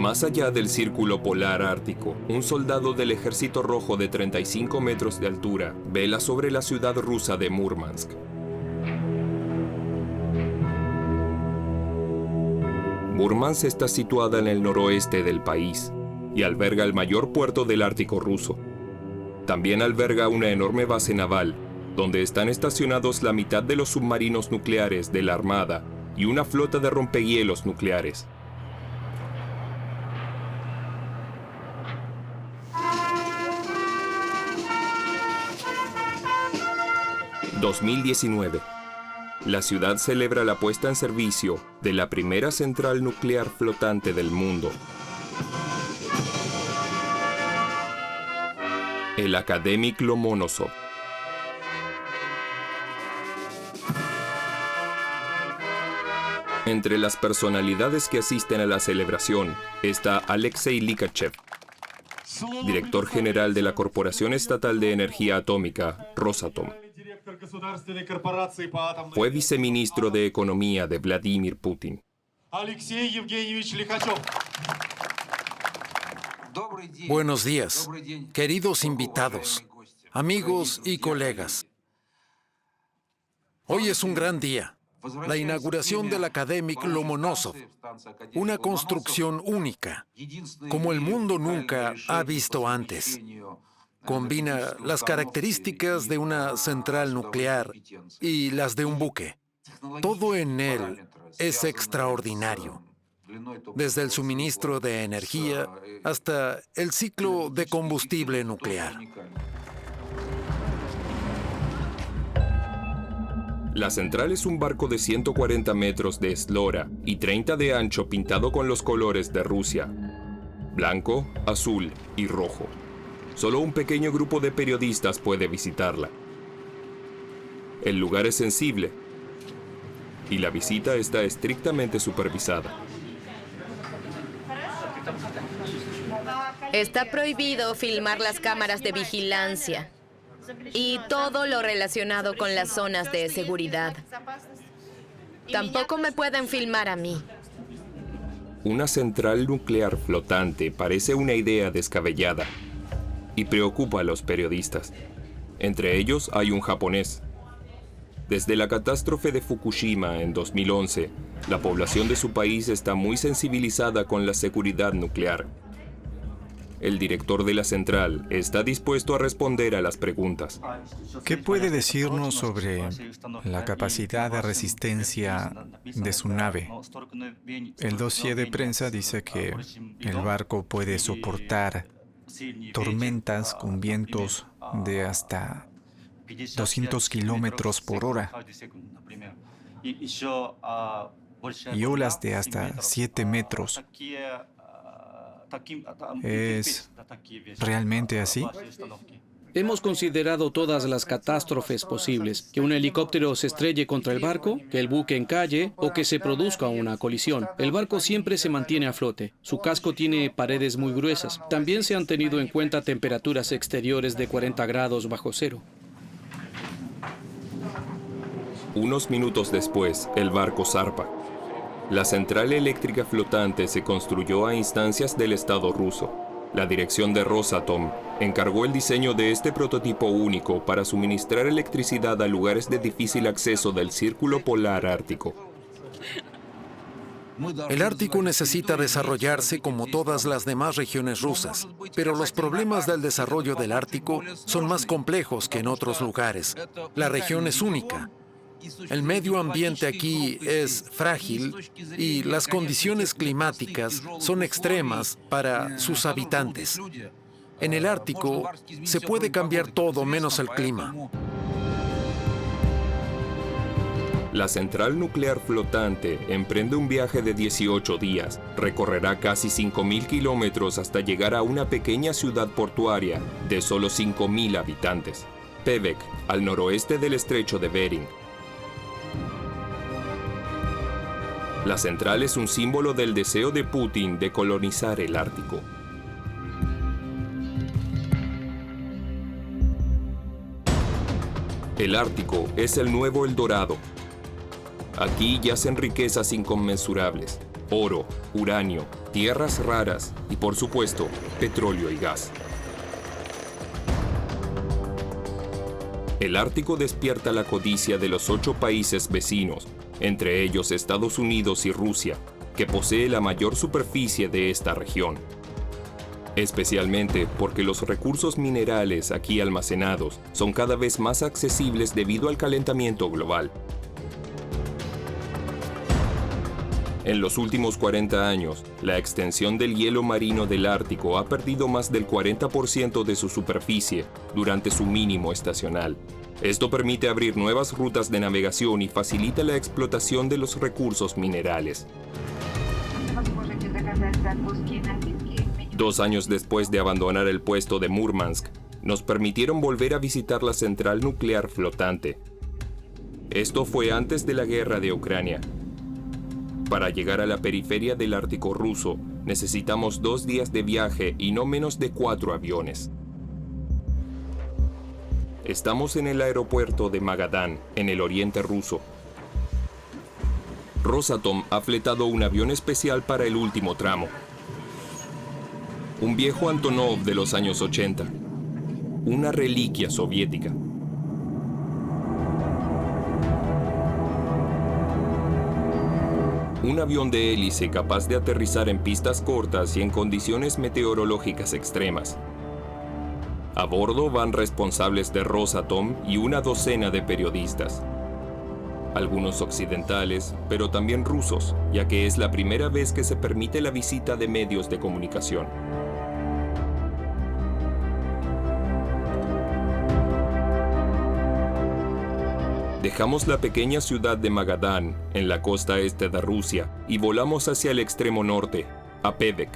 Más allá del círculo polar ártico, un soldado del Ejército Rojo de 35 metros de altura vela sobre la ciudad rusa de Múrmansk. Múrmansk está situada en el noroeste del país y alberga el mayor puerto del Ártico ruso. También alberga una enorme base naval, donde están estacionados la mitad de los submarinos nucleares de la Armada y una flota de rompehielos nucleares. ...2019... La ciudad celebra la puesta en servicio de la primera central nuclear flotante del mundo. El Akademik Lomonosov. Entre las personalidades que asisten a la celebración está Alexei Likachev, director general de la Corporación Estatal de Energía Atómica, Rosatom. Fue viceministro de Economía de Vladimir Putin. Buenos días, queridos invitados, amigos y colegas. Hoy es un gran día, la inauguración del Akademik Lomonosov, una construcción única, como el mundo nunca ha visto antes. Combina las características de una central nuclear y las de un buque. Todo en él es extraordinario, desde el suministro de energía hasta el ciclo de combustible nuclear. La central es un barco de 140 metros de eslora y 30 de ancho pintado con los colores de Rusia: blanco, azul y rojo. Solo un pequeño grupo de periodistas puede visitarla. El lugar es sensible y la visita está estrictamente supervisada. Está prohibido filmar las cámaras de vigilancia y todo lo relacionado con las zonas de seguridad. Tampoco me pueden filmar a mí. Una central nuclear flotante parece una idea descabellada y preocupa a los periodistas. Entre ellos hay un japonés. Desde la catástrofe de Fukushima en 2011, la población de su país está muy sensibilizada con la seguridad nuclear. El director de la central está dispuesto a responder a las preguntas. ¿Qué puede decirnos sobre la capacidad de resistencia de su nave? El dossier de prensa dice que el barco puede soportar tormentas con vientos de hasta 200 kilómetros por hora y olas de hasta 7 metros. ¿Es realmente así? Hemos considerado todas las catástrofes posibles, que un helicóptero se estrelle contra el barco, que el buque encalle o que se produzca una colisión. El barco siempre se mantiene a flote. Su casco tiene paredes muy gruesas. También se han tenido en cuenta temperaturas exteriores de 40 grados bajo cero. Unos minutos después, el barco zarpa. La central eléctrica flotante se construyó a instancias del Estado ruso. La dirección de Rosatom encargó el diseño de este prototipo único para suministrar electricidad a lugares de difícil acceso del círculo polar ártico. El Ártico necesita desarrollarse como todas las demás regiones rusas, pero los problemas del desarrollo del Ártico son más complejos que en otros lugares. La región es única. El medio ambiente aquí es frágil y las condiciones climáticas son extremas para sus habitantes. En el Ártico se puede cambiar todo menos el clima. La central nuclear flotante emprende un viaje de 18 días. Recorrerá casi 5.000 kilómetros hasta llegar a una pequeña ciudad portuaria de solo 5.000 habitantes, Pevek, al noroeste del estrecho de Bering. La central es un símbolo del deseo de Putin de colonizar el Ártico. El Ártico es el nuevo El Dorado. Aquí yacen riquezas inconmensurables: oro, uranio, tierras raras y, por supuesto, petróleo y gas. El Ártico despierta la codicia de los 8 países vecinos, entre ellos Estados Unidos y Rusia, que posee la mayor superficie de esta región. Especialmente porque los recursos minerales aquí almacenados son cada vez más accesibles debido al calentamiento global. En los últimos 40 años, la extensión del hielo marino del Ártico ha perdido más del 40% de su superficie durante su mínimo estacional. Esto permite abrir nuevas rutas de navegación y facilita la explotación de los recursos minerales. 2 años después de abandonar el puesto de Murmansk, nos permitieron volver a visitar la central nuclear flotante. Esto fue antes de la guerra de Ucrania. Para llegar a la periferia del Ártico ruso, necesitamos 2 días de viaje y no menos de 4 aviones. Estamos en el aeropuerto de Magadán, en el oriente ruso. Rosatom ha fletado un avión especial para el último tramo. Un viejo Antonov de los años 80. Una reliquia soviética. Un avión de hélice capaz de aterrizar en pistas cortas y en condiciones meteorológicas extremas. A bordo van responsables de Rosatom y una docena de periodistas. Algunos occidentales, pero también rusos, ya que es la primera vez que se permite la visita de medios de comunicación. Dejamos la pequeña ciudad de Magadán, en la costa este de Rusia, y volamos hacia el extremo norte, a Pevek,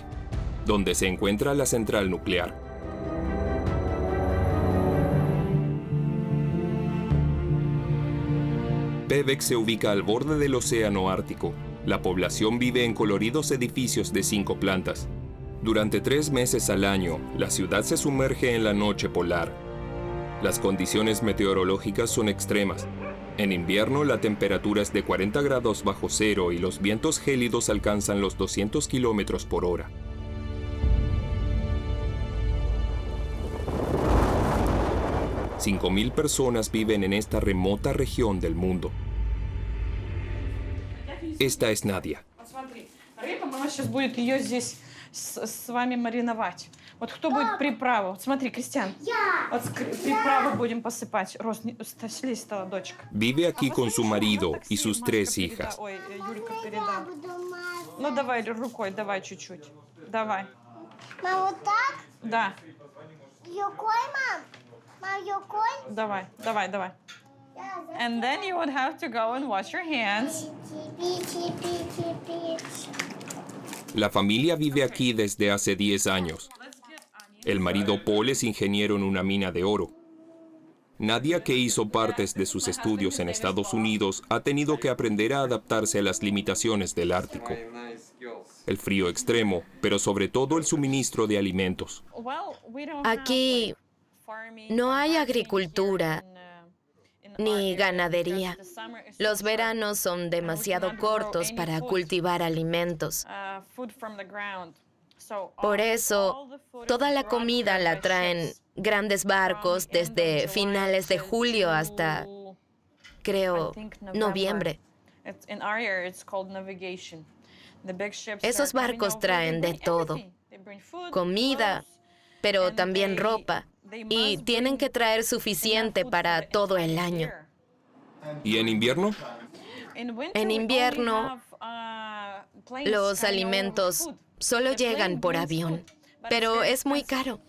donde se encuentra la central nuclear. Pevek se ubica al borde del océano Ártico. La población vive en coloridos edificios de 5 plantas. Durante 3 meses al año, la ciudad se sumerge en la noche polar. Las condiciones meteorológicas son extremas. En invierno la temperatura es de 40 grados bajo cero y los vientos gélidos alcanzan los 200 kilómetros por hora. $5,000 personas viven en esta remota región del mundo. Esta es Nadia. Рыба, мама сейчас будет ее здесь с вами мариновать. Вот кто будет приправу? Вот смотри, Кристиан. Вот приправу будем посыпать. Рос, слезь стала, дочка. Vive aquí con su marido y sus 3 hijas. Ой, Юлька передал. Ну давай рукой, давай чуть-чуть. Давай. Мам, вот так? Да, Рукой, мам? Мам, рукой? давай, давай, давай. And then you would have to go and wash your hands. La familia vive aquí desde hace 10 años. El marido Paul es ingeniero en una mina de oro. Nadia, que hizo partes de sus estudios en Estados Unidos, ha tenido que aprender a adaptarse a las limitaciones del Ártico. El frío extremo, pero sobre todo el suministro de alimentos. Aquí no hay agricultura ni ganadería. Los veranos son demasiado cortos para cultivar alimentos. Por eso, toda la comida la traen grandes barcos desde finales de julio hasta, creo, noviembre. Esos barcos traen de todo. Comida, pero también ropa. Y tienen que traer suficiente para todo el año. ¿Y en invierno? En invierno, los alimentos solo llegan por avión, pero es muy caro.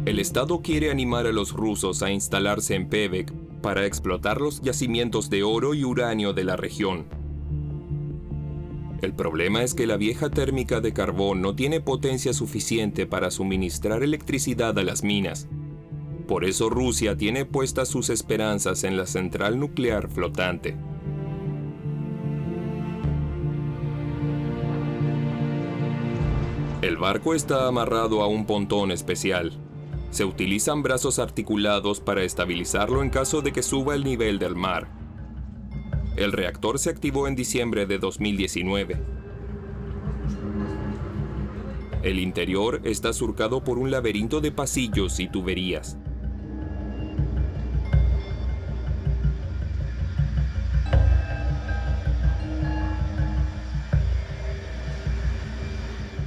El Estado quiere animar a los rusos a instalarse en Pevek para explotar los yacimientos de oro y uranio de la región. El problema es que la vieja térmica de carbón no tiene potencia suficiente para suministrar electricidad a las minas. Por eso Rusia tiene puestas sus esperanzas en la central nuclear flotante. El barco está amarrado a un pontón especial. Se utilizan brazos articulados para estabilizarlo en caso de que suba el nivel del mar. El reactor se activó en diciembre de 2019. El interior está surcado por un laberinto de pasillos y tuberías.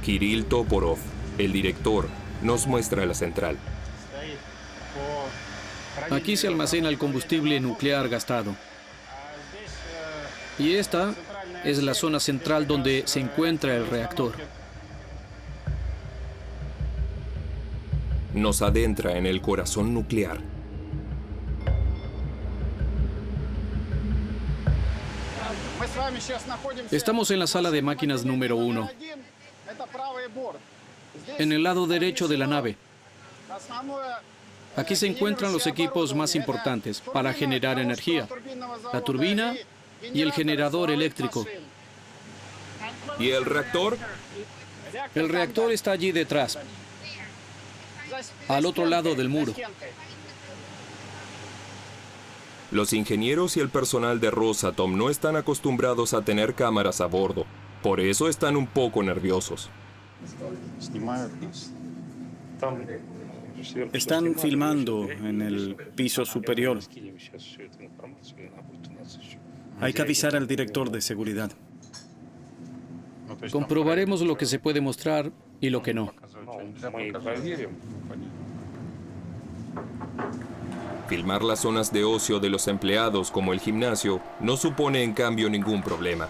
Kirill Toporov, el director, nos muestra la central. Aquí se almacena el combustible nuclear gastado. Y esta es la zona central donde se encuentra el reactor. Nos adentra en el corazón nuclear. Estamos en la sala de máquinas número 1, en el lado derecho de la nave. Aquí se encuentran los equipos más importantes para generar energía: la turbina y el generador eléctrico. ¿Y el reactor? El reactor está allí detrás, al otro lado del muro. Los ingenieros y el personal de Rosatom no están acostumbrados a tener cámaras a bordo. Por eso están un poco nerviosos. Están filmando en el piso superior. Hay que avisar al director de seguridad. Comprobaremos lo que se puede mostrar y lo que no. Filmar las zonas de ocio de los empleados, como el gimnasio, no supone en cambio ningún problema.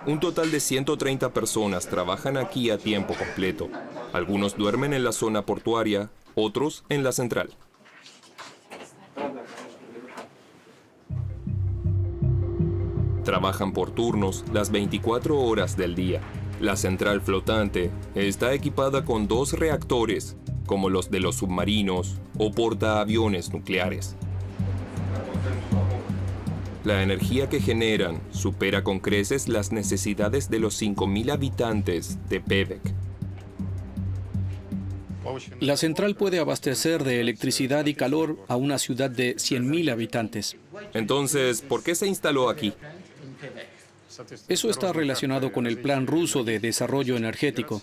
Un total de 130 personas trabajan aquí a tiempo completo. Algunos duermen en la zona portuaria, otros en la central. Trabajan por turnos las 24 horas del día. La central flotante está equipada con 2 reactores, como los de los submarinos o portaaviones nucleares. La energía que generan supera con creces las necesidades de los 5.000 habitantes de Pevek. La central puede abastecer de electricidad y calor a una ciudad de 100.000 habitantes. Entonces, ¿por qué se instaló aquí? Eso está relacionado con el plan ruso de desarrollo energético.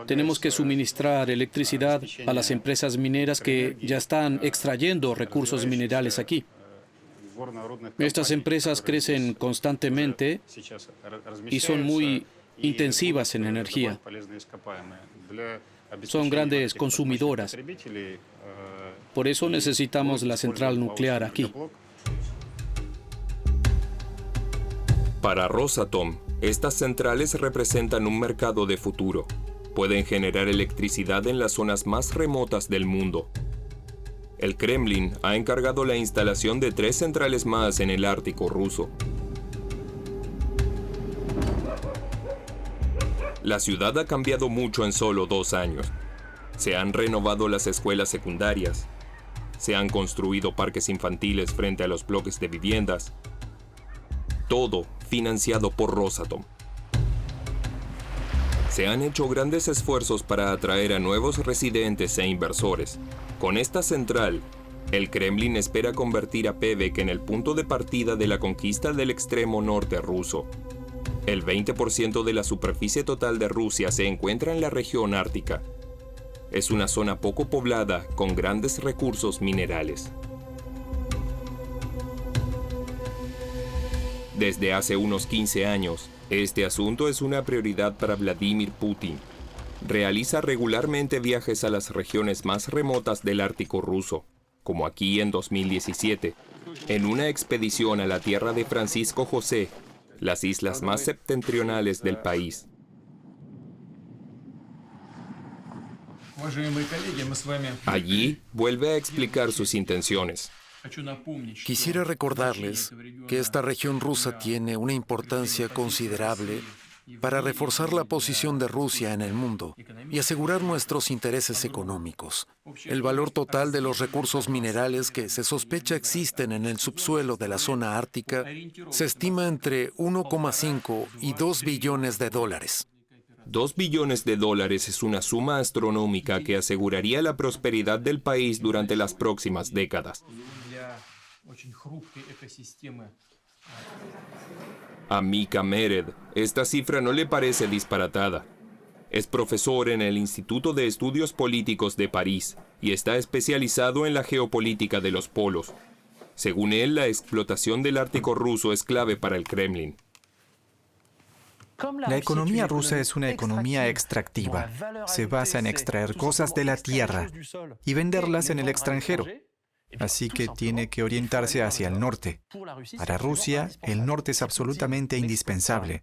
Tenemos que suministrar electricidad a las empresas mineras que ya están extrayendo recursos minerales aquí. Estas empresas crecen constantemente y son muy intensivas en energía. Son grandes consumidoras. Por eso necesitamos la central nuclear aquí. Para Rosatom, estas centrales representan un mercado de futuro. Pueden generar electricidad en las zonas más remotas del mundo. El Kremlin ha encargado la instalación de 3 centrales más en el Ártico ruso. La ciudad ha cambiado mucho en solo 2 años. Se han renovado las escuelas secundarias. Se han construido parques infantiles frente a los bloques de viviendas. Todo financiado por Rosatom. Se han hecho grandes esfuerzos para atraer a nuevos residentes e inversores. Con esta central, el Kremlin espera convertir a Pevek en el punto de partida de la conquista del extremo norte ruso. El 20% de la superficie total de Rusia se encuentra en la región ártica. Es una zona poco poblada con grandes recursos minerales. Desde hace unos 15 años, este asunto es una prioridad para Vladimir Putin. Realiza regularmente viajes a las regiones más remotas del Ártico ruso, como aquí en 2017, en una expedición a la tierra de Francisco José, las islas más septentrionales del país. Allí vuelve a explicar sus intenciones. Quisiera recordarles que esta región rusa tiene una importancia considerable para reforzar la posición de Rusia en el mundo y asegurar nuestros intereses económicos. El valor total de los recursos minerales que se sospecha existen en el subsuelo de la zona ártica se estima entre 1,5 y 2 billones de dólares. $2 billones es una suma astronómica que aseguraría la prosperidad del país durante las próximas décadas. A Mika Mered, esta cifra no le parece disparatada. Es profesor en el Instituto de Estudios Políticos de París y está especializado en la geopolítica de los polos. Según él, la explotación del Ártico ruso es clave para el Kremlin. La economía rusa es una economía extractiva. Se basa en extraer cosas de la tierra y venderlas en el extranjero. Así que tiene que orientarse hacia el norte. Para Rusia, el norte es absolutamente indispensable.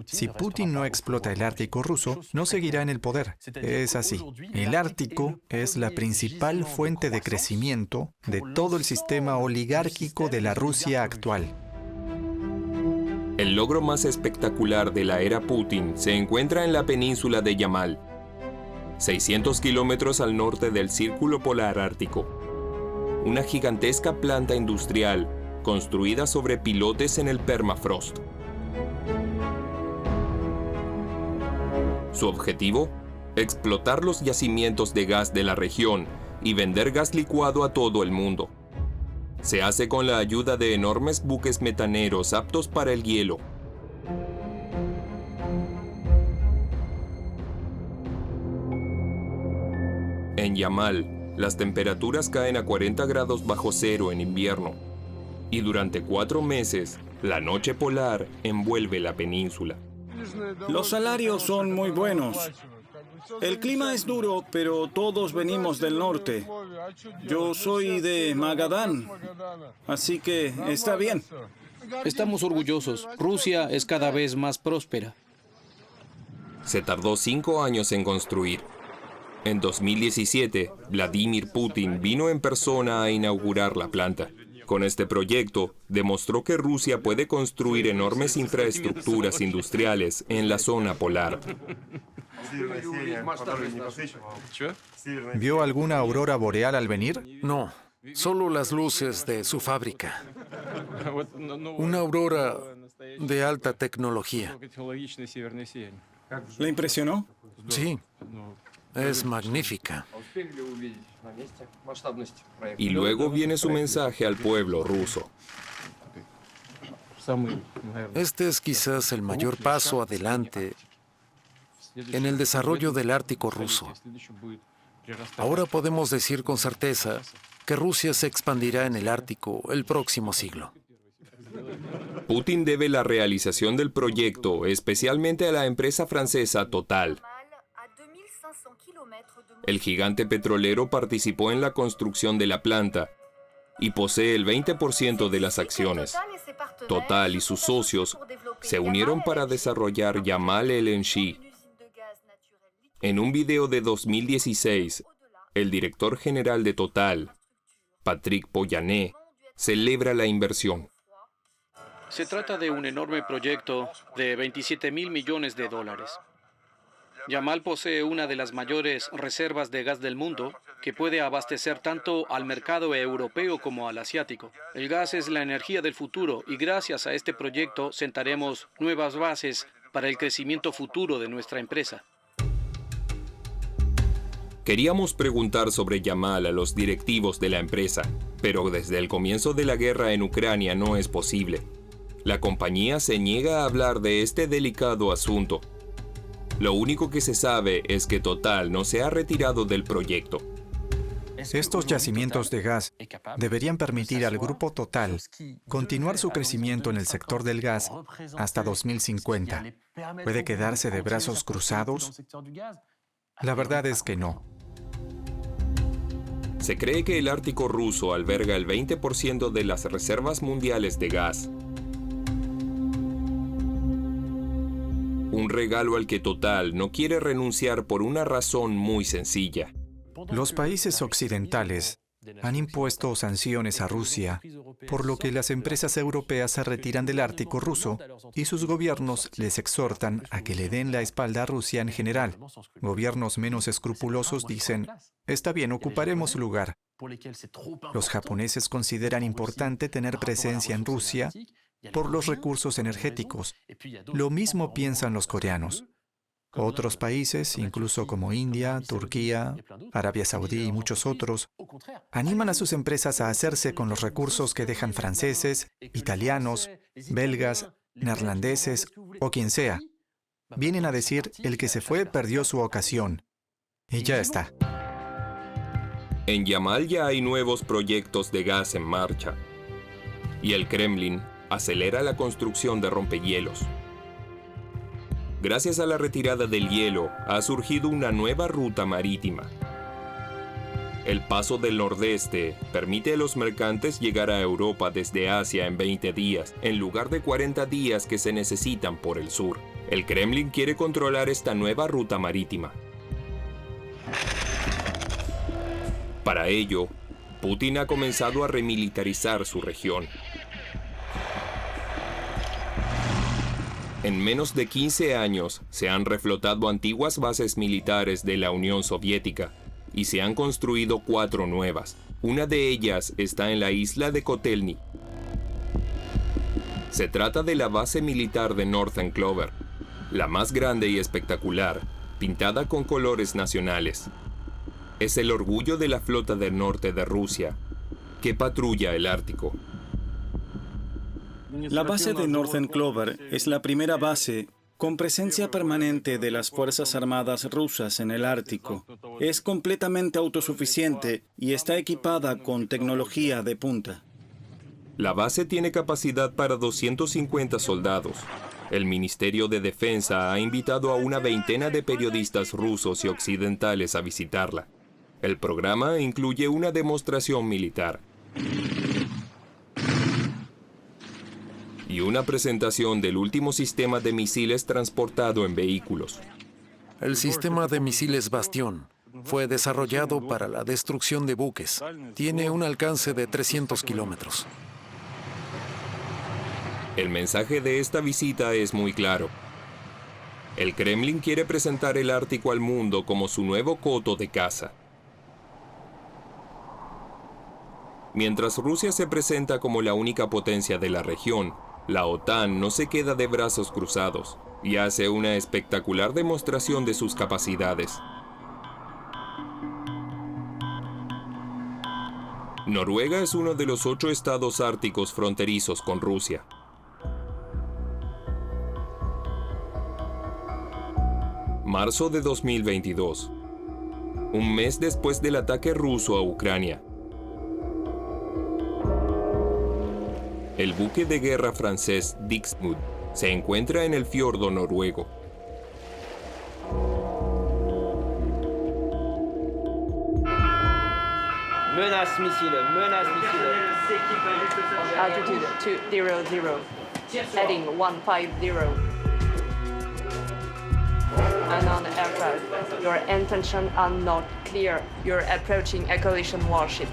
Si Putin no explota el Ártico ruso, no seguirá en el poder. Es así. El Ártico es la principal fuente de crecimiento de todo el sistema oligárquico de la Rusia actual. El logro más espectacular de la era Putin se encuentra en la península de Yamal, 600 kilómetros al norte del Círculo Polar Ártico. Una gigantesca planta industrial construida sobre pilotes en el permafrost. Su objetivo: explotar los yacimientos de gas de la región y vender gas licuado a todo el mundo. Se hace con la ayuda de enormes buques metaneros aptos para el hielo. En Yamal, las temperaturas caen a 40 grados bajo cero en invierno, y durante 4 meses, la noche polar envuelve la península. Los salarios son muy buenos. El clima es duro, pero todos venimos del norte. Yo soy de Magadán, así que está bien. Estamos orgullosos. Rusia es cada vez más próspera. Se tardó 5 años en construir. En 2017, Vladimir Putin vino en persona a inaugurar la planta. Con este proyecto, demostró que Rusia puede construir enormes infraestructuras industriales en la zona polar. ¿Vio alguna aurora boreal al venir? No, solo las luces de su fábrica. Una aurora de alta tecnología. ¿Le impresionó? Sí, es magnífica. Y luego viene su mensaje al pueblo ruso. Este es quizás el mayor paso adelante en el desarrollo del Ártico ruso. Ahora podemos decir con certeza que Rusia se expandirá en el Ártico el próximo siglo. Putin debe la realización del proyecto especialmente a la empresa francesa Total. El gigante petrolero participó en la construcción de la planta y posee el 20% de las acciones. Total y sus socios se unieron para desarrollar Yamal LNG. En un video de 2016, el director general de Total, Patrick Pouyanné, celebra la inversión. Se trata de un enorme proyecto de $27.000 millones. Yamal posee una de las mayores reservas de gas del mundo, que puede abastecer tanto al mercado europeo como al asiático. El gas es la energía del futuro y gracias a este proyecto sentaremos nuevas bases para el crecimiento futuro de nuestra empresa. Queríamos preguntar sobre Yamal a los directivos de la empresa, pero desde el comienzo de la guerra en Ucrania no es posible. La compañía se niega a hablar de este delicado asunto. Lo único que se sabe es que Total no se ha retirado del proyecto. Estos yacimientos de gas deberían permitir al grupo Total continuar su crecimiento en el sector del gas hasta 2050. ¿Puede quedarse de brazos cruzados? La verdad es que no. Se cree que el Ártico ruso alberga el 20% de las reservas mundiales de gas. Un regalo al que Total no quiere renunciar por una razón muy sencilla. Los países occidentales han impuesto sanciones a Rusia, por lo que las empresas europeas se retiran del Ártico ruso y sus gobiernos les exhortan a que le den la espalda a Rusia en general. Gobiernos menos escrupulosos dicen, está bien, ocuparemos su lugar. Los japoneses consideran importante tener presencia en Rusia por los recursos energéticos. Lo mismo piensan los coreanos. Otros países, incluso como India, Turquía, Arabia Saudí y muchos otros, animan a sus empresas a hacerse con los recursos que dejan franceses, italianos, belgas, neerlandeses o quien sea. Vienen a decir, el que se fue perdió su ocasión. Y ya está. En Yamal ya hay nuevos proyectos de gas en marcha. Y el Kremlin acelera la construcción de rompehielos. Gracias a la retirada del hielo, ha surgido una nueva ruta marítima. El paso del nordeste permite a los mercantes llegar a Europa desde Asia en 20 días, en lugar de 40 días que se necesitan por el sur. El Kremlin quiere controlar esta nueva ruta marítima. Para ello, Putin ha comenzado a remilitarizar su región. En menos de 15 años se han reflotado antiguas bases militares de la Unión Soviética y se han construido 4 nuevas. Una de ellas está en la isla de Kotelny. Se trata de la base militar de Northern Clover, la más grande y espectacular, pintada con colores nacionales. Es el orgullo de la flota del norte de Rusia, que patrulla el Ártico. La base de Northern Clover es la primera base con presencia permanente de las Fuerzas Armadas rusas en el Ártico. Es completamente autosuficiente y está equipada con tecnología de punta. La base tiene capacidad para 250 soldados. El Ministerio de Defensa ha invitado a una veintena de periodistas rusos y occidentales a visitarla. El programa incluye una demostración militar y una presentación del último sistema de misiles transportado en vehículos. El sistema de misiles Bastión fue desarrollado para la destrucción de buques. Tiene un alcance de 300 kilómetros. El mensaje de esta visita es muy claro. El Kremlin quiere presentar el Ártico al mundo como su nuevo coto de caza. Mientras Rusia se presenta como la única potencia de la región, la OTAN no se queda de brazos cruzados y hace una espectacular demostración de sus capacidades. Noruega es uno de los 8 estados árticos fronterizos con Rusia. Marzo de 2022. Un mes después del ataque ruso a Ucrania. El buque de guerra francés Dixmude se encuentra en el fiordo noruego. Menace missile, menace missile. Altitude 200, heading 150. Unknown aircraft. Your intentions are not clear. You're approaching a collision warship.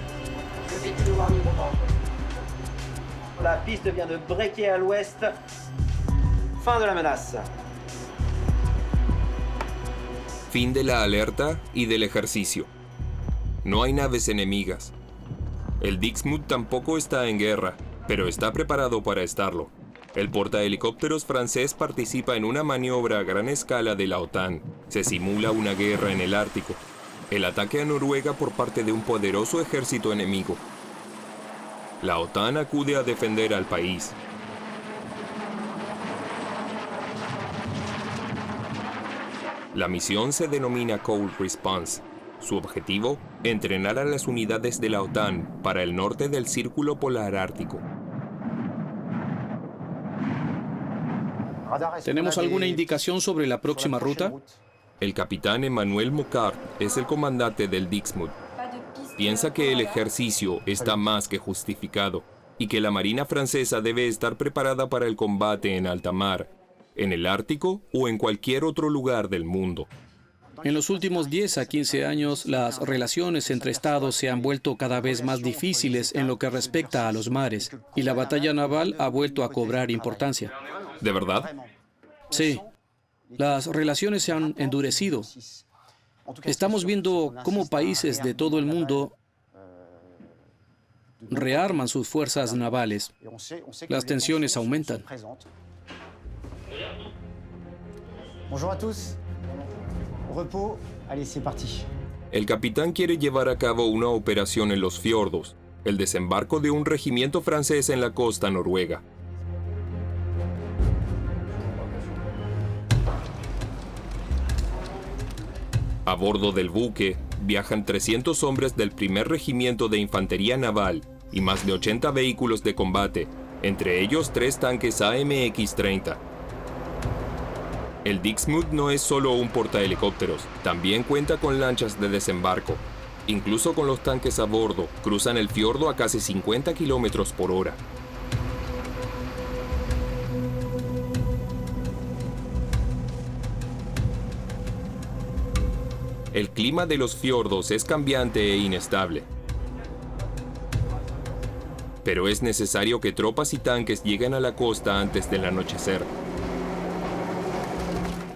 La piste vient de breaker à l'ouest. Fin de la menace. Fin de la alerta y del ejercicio. No hay naves enemigas. El Dixmude tampoco está en guerra, pero está preparado para estarlo. El portahelicópteros francés participa en una maniobra a gran escala de la OTAN. Se simula una guerra en el Ártico. El ataque a Noruega por parte de un poderoso ejército enemigo. La OTAN acude a defender al país. La misión se denomina Cold Response. Su objetivo, entrenar a las unidades de la OTAN para el norte del Círculo Polar Ártico. ¿Tenemos alguna indicación sobre la próxima ruta? El capitán Emmanuel Mocard es el comandante del Dixmude. Piensa que el ejercicio está más que justificado y que la Marina francesa debe estar preparada para el combate en alta mar, en el Ártico o en cualquier otro lugar del mundo. En los últimos 10 a 15 años, las relaciones entre estados se han vuelto cada vez más difíciles en lo que respecta a los mares, y la batalla naval ha vuelto a cobrar importancia. ¿De verdad? Sí. Las relaciones se han endurecido. Estamos viendo cómo países de todo el mundo rearman sus fuerzas navales. Las tensiones aumentan. El capitán quiere llevar a cabo una operación en los fiordos, el desembarco de un regimiento francés en la costa noruega. A bordo del buque viajan 300 hombres del primer regimiento de infantería naval y más de 80 vehículos de combate, entre ellos 3 tanques AMX-30. El Dixmude no es solo un portahelicópteros, también cuenta con lanchas de desembarco. Incluso con los tanques a bordo, cruzan el fiordo a casi 50 kilómetros por hora. El clima de los fiordos es cambiante e inestable. Pero es necesario que tropas y tanques lleguen a la costa antes del anochecer.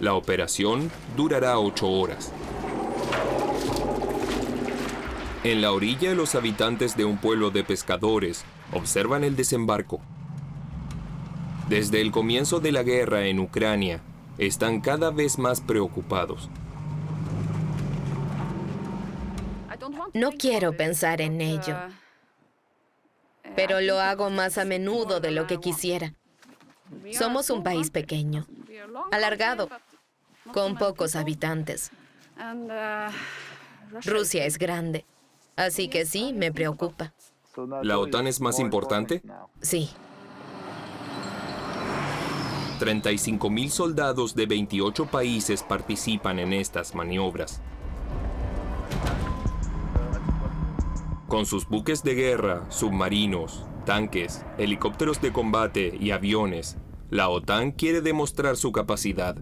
La operación durará 8 horas. En la orilla, los habitantes de un pueblo de pescadores observan el desembarco. Desde el comienzo de la guerra en Ucrania, están cada vez más preocupados. No quiero pensar en ello, pero lo hago más a menudo de lo que quisiera. Somos un país pequeño, alargado, con pocos habitantes. Rusia es grande, así que sí, me preocupa. ¿La OTAN es más importante? Sí. 35.000 soldados de 28 países participan en estas maniobras. Con sus buques de guerra, submarinos, tanques, helicópteros de combate y aviones, la OTAN quiere demostrar su capacidad.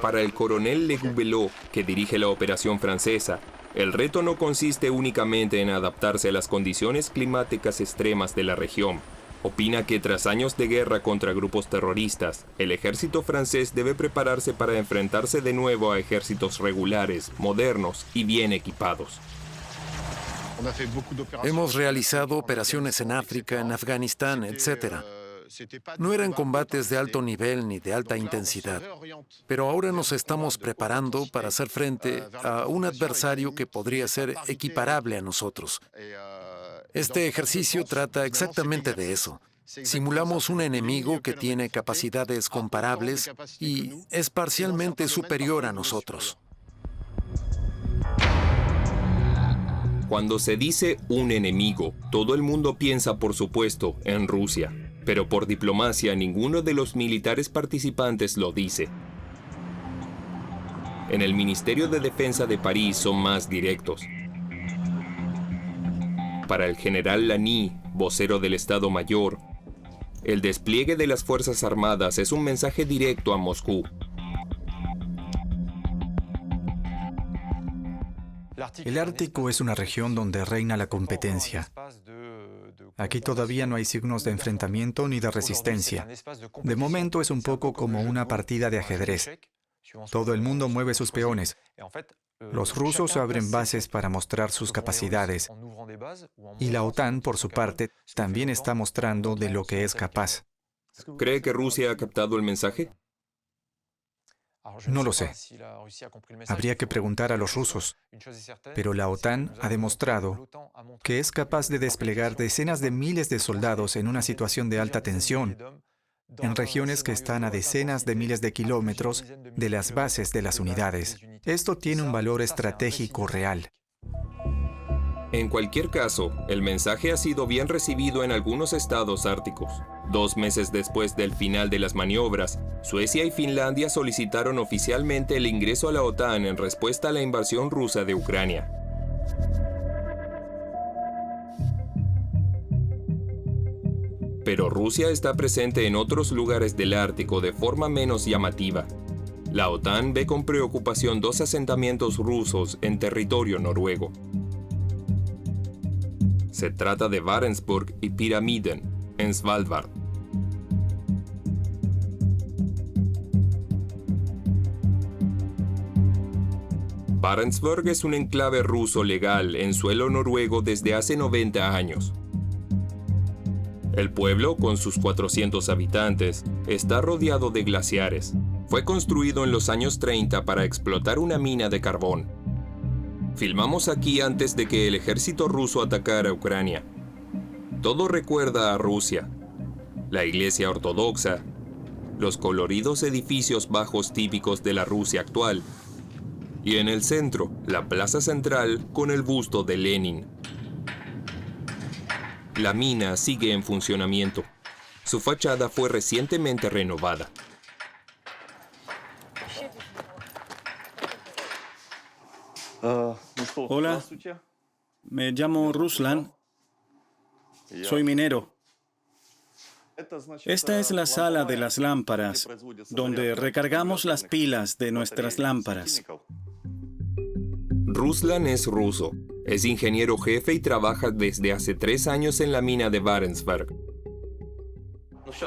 Para el coronel Le Gouvelot, que dirige la operación francesa, el reto no consiste únicamente en adaptarse a las condiciones climáticas extremas de la región. Opina que tras años de guerra contra grupos terroristas, el ejército francés debe prepararse para enfrentarse de nuevo a ejércitos regulares, modernos y bien equipados. Hemos realizado operaciones en África, en Afganistán, etc. No eran combates de alto nivel ni de alta intensidad, pero ahora nos estamos preparando para hacer frente a un adversario que podría ser equiparable a nosotros. Este ejercicio trata exactamente de eso. Simulamos un enemigo que tiene capacidades comparables y es parcialmente superior a nosotros. Cuando se dice un enemigo, todo el mundo piensa, por supuesto, en Rusia. Pero por diplomacia, ninguno de los militares participantes lo dice. En el Ministerio de Defensa de París son más directos. Para el general Lani, vocero del Estado Mayor, el despliegue de las Fuerzas Armadas es un mensaje directo a Moscú. El Ártico es una región donde reina la competencia. Aquí todavía no hay signos de enfrentamiento ni de resistencia. De momento es un poco como una partida de ajedrez. Todo el mundo mueve sus peones. Los rusos abren bases para mostrar sus capacidades. Y la OTAN, por su parte, también está mostrando de lo que es capaz. ¿Cree que Rusia ha captado el mensaje? No lo sé. Habría que preguntar a los rusos. Pero la OTAN ha demostrado que es capaz de desplegar decenas de miles de soldados en una situación de alta tensión, en regiones que están a decenas de miles de kilómetros de las bases de las unidades. Esto tiene un valor estratégico real. En cualquier caso, el mensaje ha sido bien recibido en algunos estados árticos. 2 meses después del final de las maniobras, Suecia y Finlandia solicitaron oficialmente el ingreso a la OTAN en respuesta a la invasión rusa de Ucrania. Pero Rusia está presente en otros lugares del Ártico de forma menos llamativa. La OTAN ve con preocupación 2 asentamientos rusos en territorio noruego. Se trata de Barentsburg y Pyramiden, en Svalbard. Barentsburg es un enclave ruso legal en suelo noruego desde hace 90 años. El pueblo, con sus 400 habitantes, está rodeado de glaciares. Fue construido en los años 30 para explotar una mina de carbón. Filmamos aquí antes de que el ejército ruso atacara Ucrania. Todo recuerda a Rusia. La iglesia ortodoxa, los coloridos edificios bajos típicos de la Rusia actual, y en el centro, la plaza central con el busto de Lenin. La mina sigue en funcionamiento. Su fachada fue recientemente renovada. Hola, me llamo Ruslan. Soy minero. Esta es la sala de las lámparas, donde recargamos las pilas de nuestras lámparas. Ruslan es ruso. Es ingeniero jefe y trabaja desde hace 3 años en la mina de Barentsburg.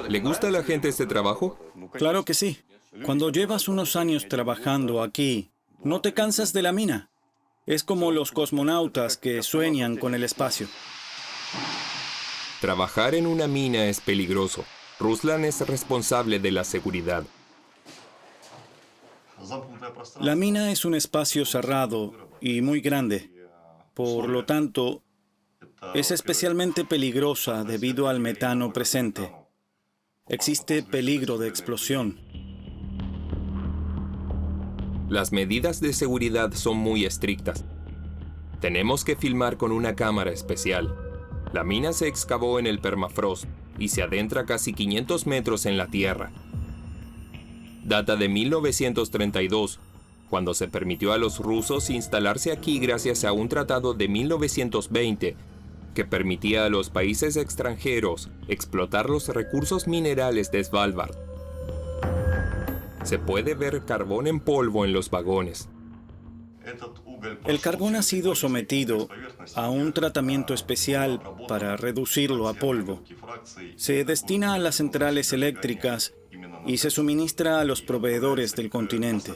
¿Le gusta a la gente este trabajo? Claro que sí. Cuando llevas unos años trabajando aquí, no te cansas de la mina. Es como los cosmonautas que sueñan con el espacio. Trabajar en una mina es peligroso. Ruslan es responsable de la seguridad. La mina es un espacio cerrado y muy grande. Por lo tanto, es especialmente peligrosa debido al metano presente. Existe peligro de explosión. Las medidas de seguridad son muy estrictas. Tenemos que filmar con una cámara especial. La mina se excavó en el permafrost y se adentra casi 500 metros en la tierra. Data de 1932, cuando se permitió a los rusos instalarse aquí gracias a un tratado de 1920 que permitía a los países extranjeros explotar los recursos minerales de Svalbard. Se puede ver carbón en polvo en los vagones. El carbón ha sido sometido a un tratamiento especial para reducirlo a polvo. Se destina a las centrales eléctricas y se suministra a los proveedores del continente.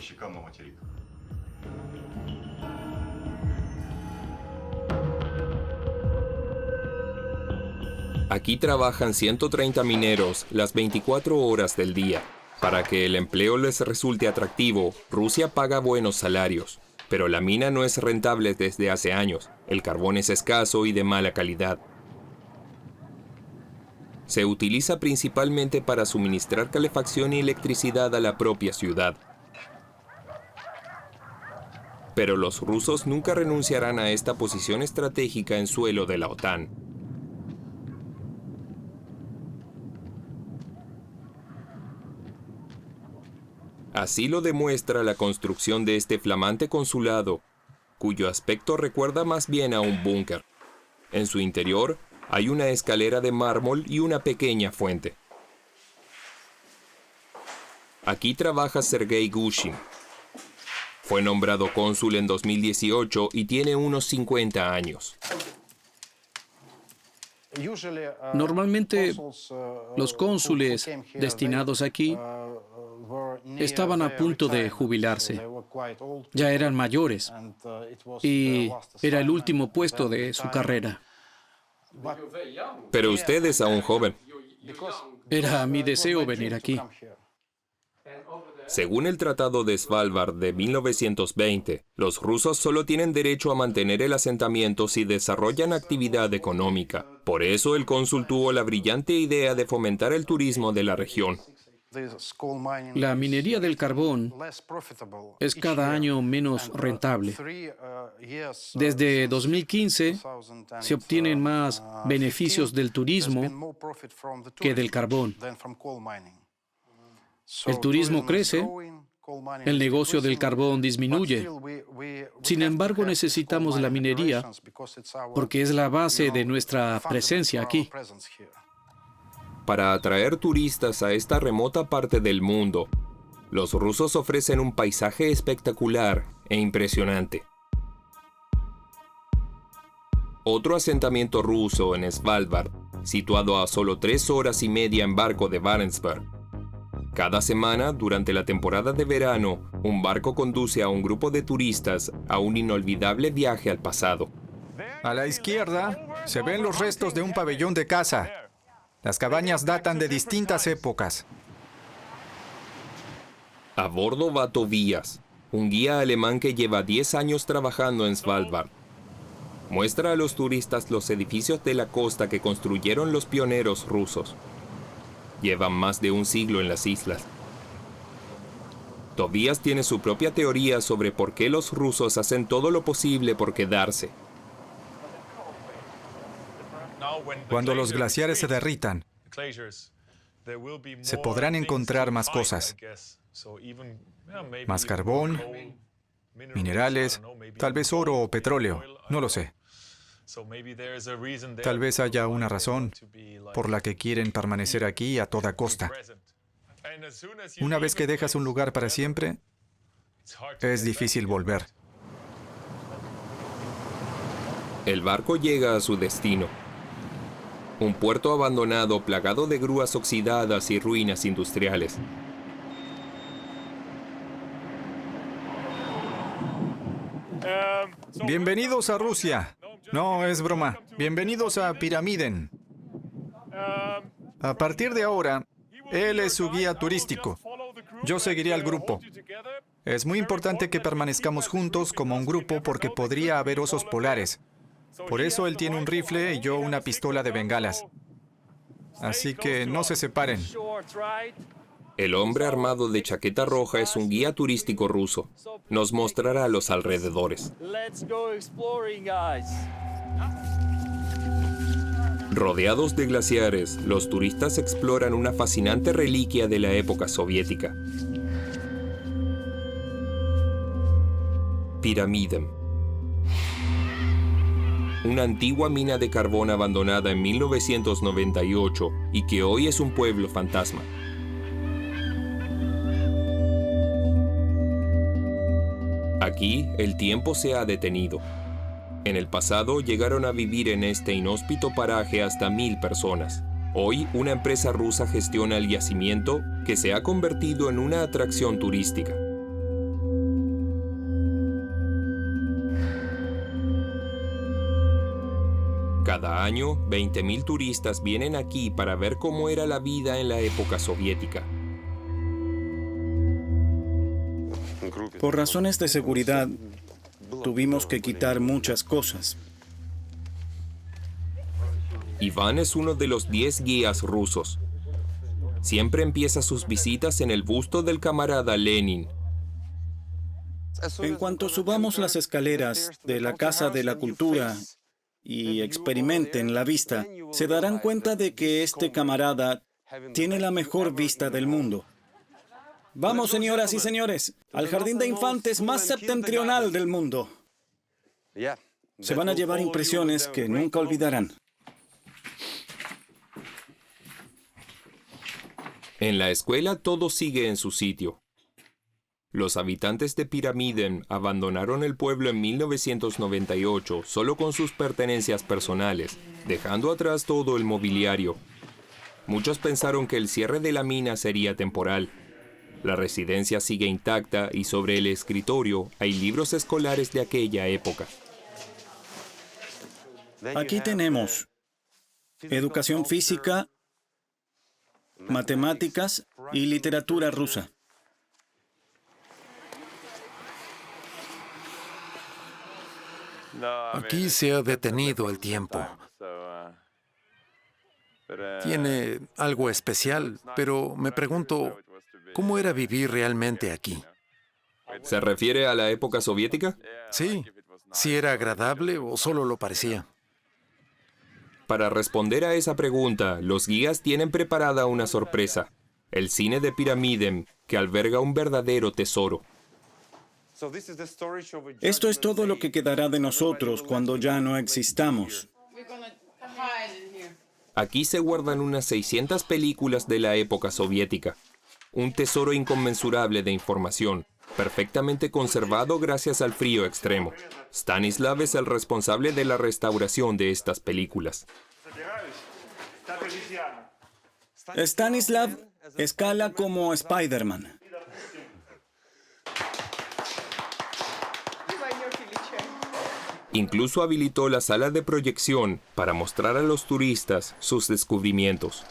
Aquí trabajan 130 mineros las 24 horas del día. Para que el empleo les resulte atractivo, Rusia paga buenos salarios. Pero la mina no es rentable desde hace años. El carbón es escaso y de mala calidad. Se utiliza principalmente para suministrar calefacción y electricidad a la propia ciudad. Pero los rusos nunca renunciarán a esta posición estratégica en suelo de la OTAN. Así lo demuestra la construcción de este flamante consulado, cuyo aspecto recuerda más bien a un búnker. En su interior hay una escalera de mármol y una pequeña fuente. Aquí trabaja Sergei Gushin. Fue nombrado cónsul en 2018 y tiene unos 50 años. Normalmente, los cónsules destinados aquí estaban a punto de jubilarse. Ya eran mayores y era el último puesto de su carrera. Pero usted es aún joven. Era mi deseo venir aquí. Según el Tratado de Svalbard de 1920, los rusos solo tienen derecho a mantener el asentamiento si desarrollan actividad económica. Por eso el cónsul tuvo la brillante idea de fomentar el turismo de la región. La minería del carbón es cada año menos rentable. Desde 2015 se obtienen más beneficios del turismo que del carbón. El turismo crece, el negocio del carbón disminuye. Sin embargo, necesitamos la minería porque es la base de nuestra presencia aquí. Para atraer turistas a esta remota parte del mundo, los rusos ofrecen un paisaje espectacular e impresionante. Otro asentamiento ruso en Svalbard, situado a solo 3 horas y media en barco de Barentsburg. Cada semana, durante la temporada de verano, un barco conduce a un grupo de turistas a un inolvidable viaje al pasado. A la izquierda se ven los restos de un pabellón de caza. Las cabañas datan de distintas épocas. A bordo va Tobías, un guía alemán que lleva 10 años trabajando en Svalbard. Muestra a los turistas los edificios de la costa que construyeron los pioneros rusos. Llevan más de un siglo en las islas. Tobías tiene su propia teoría sobre por qué los rusos hacen todo lo posible por quedarse. Cuando los glaciares se derritan, se podrán encontrar más cosas. Más carbón, minerales, tal vez oro o petróleo, no lo sé. Tal vez haya una razón por la que quieren permanecer aquí a toda costa. Una vez que dejas un lugar para siempre, es difícil volver. El barco llega a su destino. Un puerto abandonado plagado de grúas oxidadas y ruinas industriales. Bienvenidos a Rusia. No, es broma. Bienvenidos a Pyramiden. A partir de ahora, él es su guía turístico. Yo seguiré al grupo. Es muy importante que permanezcamos juntos como un grupo porque podría haber osos polares. Por eso él tiene un rifle y yo una pistola de bengalas. Así que no se separen. El hombre armado de chaqueta roja es un guía turístico ruso. Nos mostrará los alrededores. Rodeados de glaciares, los turistas exploran una fascinante reliquia de la época soviética. Pyramiden. Una antigua mina de carbón abandonada en 1998 y que hoy es un pueblo fantasma. Aquí, el tiempo se ha detenido. En el pasado llegaron a vivir en este inhóspito paraje hasta 1000 personas. Hoy, una empresa rusa gestiona el yacimiento que se ha convertido en una atracción turística. Cada año, 20.000 turistas vienen aquí para ver cómo era la vida en la época soviética. Por razones de seguridad, tuvimos que quitar muchas cosas. Iván es uno de los 10 guías rusos. Siempre empieza sus visitas en el busto del camarada Lenin. En cuanto subamos las escaleras de la Casa de la Cultura y experimenten la vista, se darán cuenta de que este camarada tiene la mejor vista del mundo. Vamos, señoras y señores, al jardín de infantes más septentrional del mundo. Se van a llevar impresiones que nunca olvidarán. En la escuela todo sigue en su sitio. Los habitantes de Pyramiden abandonaron el pueblo en 1998 solo con sus pertenencias personales, dejando atrás todo el mobiliario. Muchos pensaron que el cierre de la mina sería temporal. La residencia sigue intacta y sobre el escritorio hay libros escolares de aquella época. Aquí tenemos educación física, matemáticas y literatura rusa. Aquí se ha detenido el tiempo. Tiene algo especial, pero me pregunto, ¿cómo era vivir realmente aquí? ¿Se refiere a la época soviética? Sí, si era agradable o solo lo parecía. Para responder a esa pregunta, los guías tienen preparada una sorpresa. El cine de Pyramiden, que alberga un verdadero tesoro. Esto es todo lo que quedará de nosotros cuando ya no existamos. Aquí se guardan unas 600 películas de la época soviética. Un tesoro inconmensurable de información, perfectamente conservado gracias al frío extremo. Stanislav es el responsable de la restauración de estas películas. Stanislav escala como Spider-Man. Incluso habilitó la sala de proyección para mostrar a los turistas sus descubrimientos.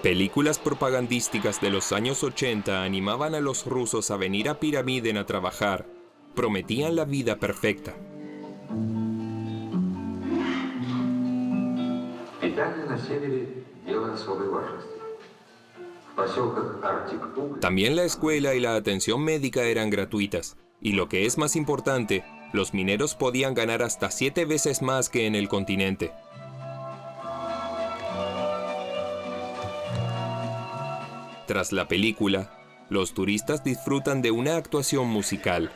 Películas propagandísticas de los años 80 animaban a los rusos a venir a Piramiden a trabajar. Prometían la vida perfecta. También la escuela y la atención médica eran gratuitas. Y lo que es más importante, los mineros podían ganar hasta 7 veces más que en el continente. Tras la película, los turistas disfrutan de una actuación musical.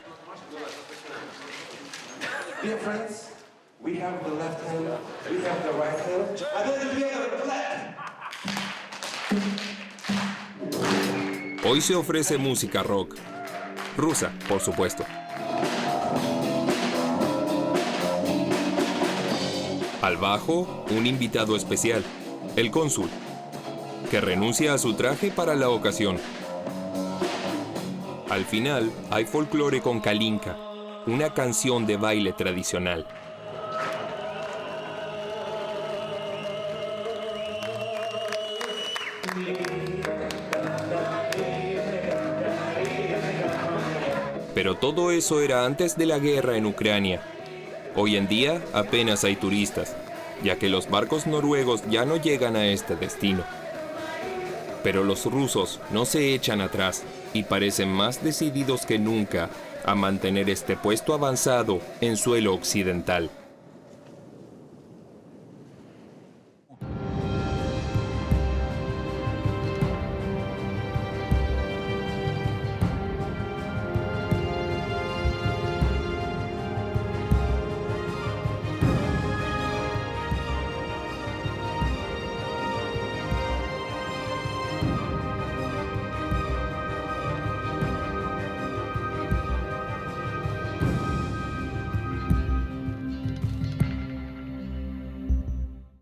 Hoy se ofrece música rock. Rusa, por supuesto. Al bajo, un invitado especial, el cónsul, que renuncia a su traje para la ocasión. Al final, hay folclore con Kalinka, una canción de baile tradicional. Pero todo eso era antes de la guerra en Ucrania. Hoy en día apenas hay turistas, ya que los barcos noruegos ya no llegan a este destino. Pero los rusos no se echan atrás y parecen más decididos que nunca a mantener este puesto avanzado en suelo occidental.